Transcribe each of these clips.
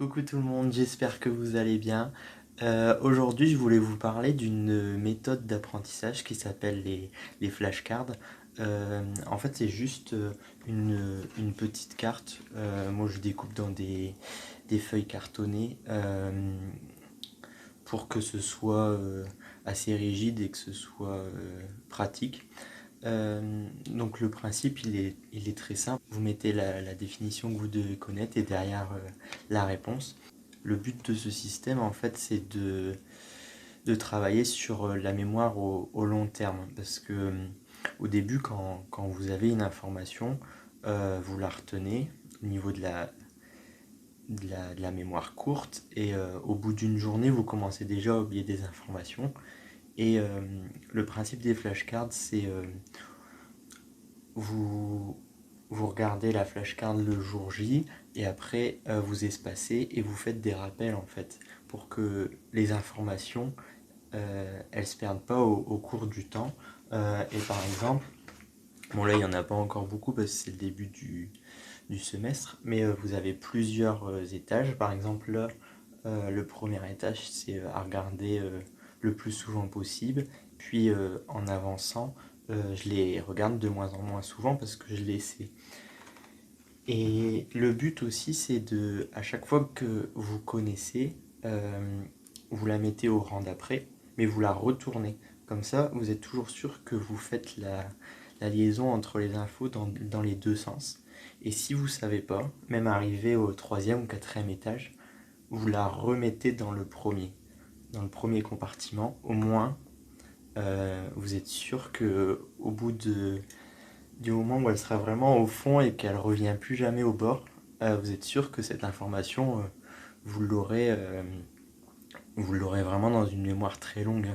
Coucou tout le monde, j'espère que vous allez bien. Aujourd'hui, je voulais vous parler d'une méthode d'apprentissage qui s'appelle les flashcards. En fait, c'est juste une petite carte. Moi, je découpe dans des feuilles cartonnées pour que ce soit assez rigide et que ce soit pratique. Donc le principe, il est très simple. Vous mettez la définition que vous devez connaître et derrière la réponse. Le but de ce système, en fait, c'est de travailler sur la mémoire au long terme. Parce que au début, quand vous avez une information, vous la retenez au niveau de la mémoire courte. Et au bout d'une journée, vous commencez déjà à oublier des informations. Et le principe des flashcards, c'est vous, vous regardez la flashcard le jour J et après vous espacez et vous faites des rappels en fait pour que les informations elles se perdent pas au cours du temps. Et par exemple, bon là il n'y en a pas encore beaucoup parce que c'est le début du semestre, mais vous avez plusieurs étages. Par exemple là, le premier étage c'est à regarder le plus souvent possible. Puis en avançant, je les regarde de moins en moins souvent parce que je les sais. Et le but aussi, c'est de, à chaque fois que vous connaissez, vous la mettez au rang d'après, mais vous la retournez. Comme ça, vous êtes toujours sûr que vous faites la liaison entre les infos dans les deux sens. Et si vous ne savez pas, même arrivé au troisième ou quatrième étage, vous la remettez dans le premier compartiment. Au moins, vous êtes sûr que au bout du moment où elle sera vraiment au fond et qu'elle revient plus jamais au bord, vous êtes sûr que cette information, vous l'aurez euh, vous l'aurez vraiment dans une mémoire très longue.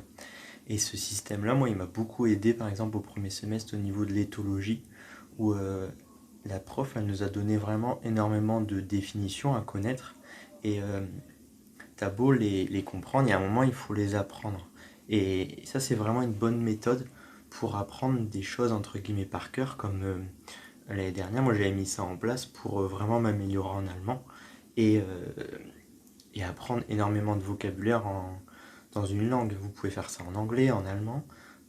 Et ce système-là, moi, il m'a beaucoup aidé, par exemple, au premier semestre au niveau de l'éthologie, où la prof, elle nous a donné vraiment énormément de définitions à connaître. Et t'as beau les comprendre, il y a un moment, il faut les apprendre. Et ça, c'est vraiment une bonne méthode pour apprendre des choses, entre guillemets, par cœur, comme l'année dernière, moi j'avais mis ça en place pour vraiment m'améliorer en allemand et, et apprendre énormément de vocabulaire dans une langue. Vous pouvez faire ça en anglais, en allemand.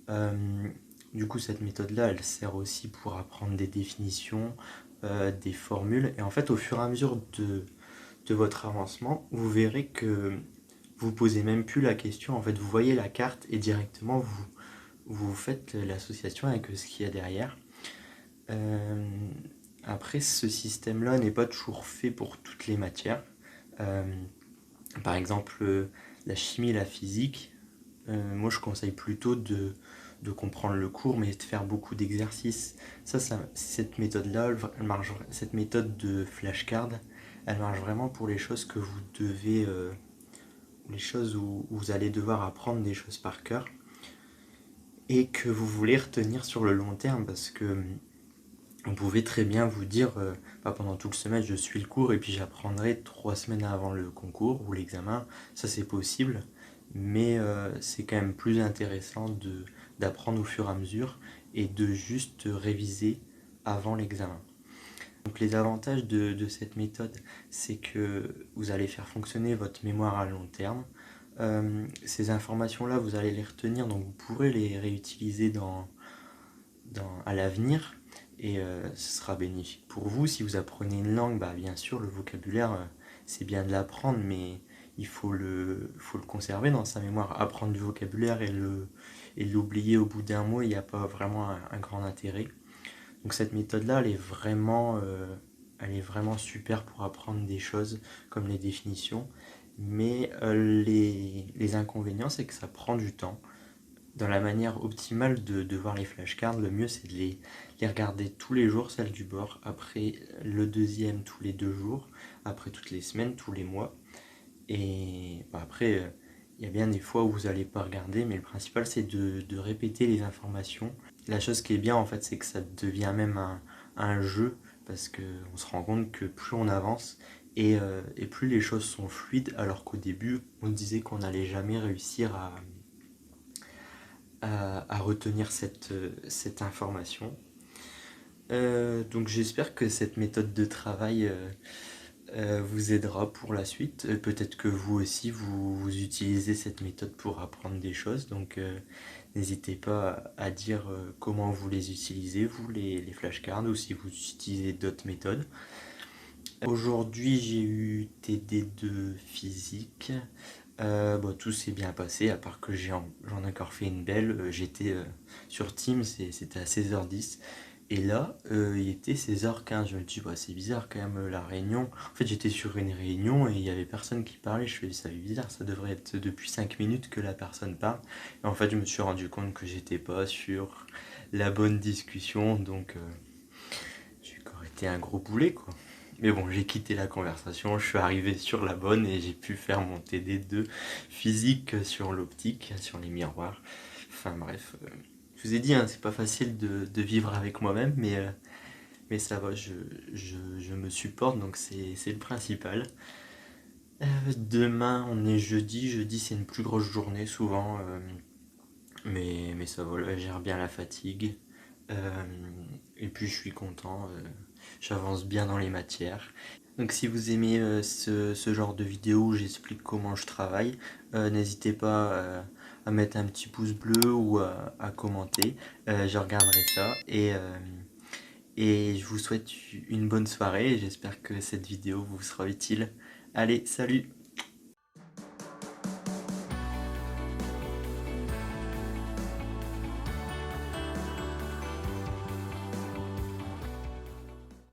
Euh, du coup, cette méthode-là, elle sert aussi pour apprendre des définitions, des formules. Et en fait, au fur et à mesure de votre avancement, vous verrez que vous posez même plus la question. En fait, vous voyez la carte et directement vous faites l'association avec ce qu'il y a derrière. Euh, Après, ce système-là n'est pas toujours fait pour toutes les matières. Euh, Par exemple, la chimie et la physique, moi je conseille plutôt de comprendre le cours, mais de faire beaucoup d'exercices. Cette méthode-là, cette méthode de flashcard, elle marche vraiment pour les choses que vous devez, les choses où vous allez devoir apprendre des choses par cœur et que vous voulez retenir sur le long terme parce que vous pouvez très bien vous dire, bah, pendant tout le semestre, je suis le cours et puis j'apprendrai 3 semaines avant le concours ou l'examen. Ça, c'est possible, mais c'est quand même plus intéressant d'apprendre au fur et à mesure et de juste réviser avant l'examen. Donc les avantages de cette méthode, c'est que vous allez faire fonctionner votre mémoire à long terme. Ces informations-là, vous allez les retenir, donc vous pourrez les réutiliser à l'avenir et ce sera bénéfique pour vous. Si vous apprenez une langue, bah, bien sûr, le vocabulaire, c'est bien de l'apprendre, mais faut le conserver dans sa mémoire. Apprendre du vocabulaire et l'oublier au bout d'un mois, il n'y a pas vraiment un grand intérêt. Donc cette méthode-là, elle est vraiment super pour apprendre des choses comme les définitions. Mais les inconvénients, c'est que ça prend du temps. Dans la manière optimale de voir les flashcards, le mieux c'est de les regarder tous les jours, celle du bord, après le deuxième tous les 2 jours, après toutes les semaines, tous les mois. Et bah, après, il y a bien des fois où vous n'allez pas regarder, mais le principal c'est de répéter les informations. La chose qui est bien en fait, c'est que ça devient même un jeu, parce qu'on se rend compte que plus on avance, et plus les choses sont fluides, alors qu'au début, on disait qu'on n'allait jamais réussir à retenir cette information. Donc j'espère que cette méthode de travail vous aidera pour la suite. Peut-être que vous aussi, vous utilisez cette méthode pour apprendre des choses. Donc, n'hésitez pas à dire comment vous les utilisez, vous, les flashcards, ou si vous utilisez d'autres méthodes. Aujourd'hui, j'ai eu TD de physique. Bon, tout s'est bien passé, à part que j'en ai encore fait une belle. J'étais sur Teams et c'était à 16h10. Et là, il était 16h15. Je me dis, bah, c'est bizarre quand même la réunion. En fait, j'étais sur une réunion et il y avait personne qui parlait. Je fais, ça fait bizarre, ça devrait être depuis 5 minutes que la personne parle. Et en fait, je me suis rendu compte que j'étais pas sur la bonne discussion. Donc, j'ai encore été un gros boulet, quoi. Mais bon, j'ai quitté la conversation, je suis arrivé sur la bonne et j'ai pu faire mon TD de physique sur l'optique, sur les miroirs. Enfin bref, je vous ai dit, hein, c'est pas facile de vivre avec moi-même, mais ça va, je me supporte, donc c'est le principal. Demain, on est jeudi, jeudi c'est une plus grosse journée souvent, mais ça va, là, je gère bien la fatigue. Euh, et puis je suis content, j'avance bien dans les matières. Donc si vous aimez ce genre de vidéo où j'explique comment je travaille, n'hésitez pas à mettre un petit pouce bleu ou à commenter. Je regarderai ça et je vous souhaite une bonne soirée et j'espère que cette vidéo vous sera utile. Allez, salut!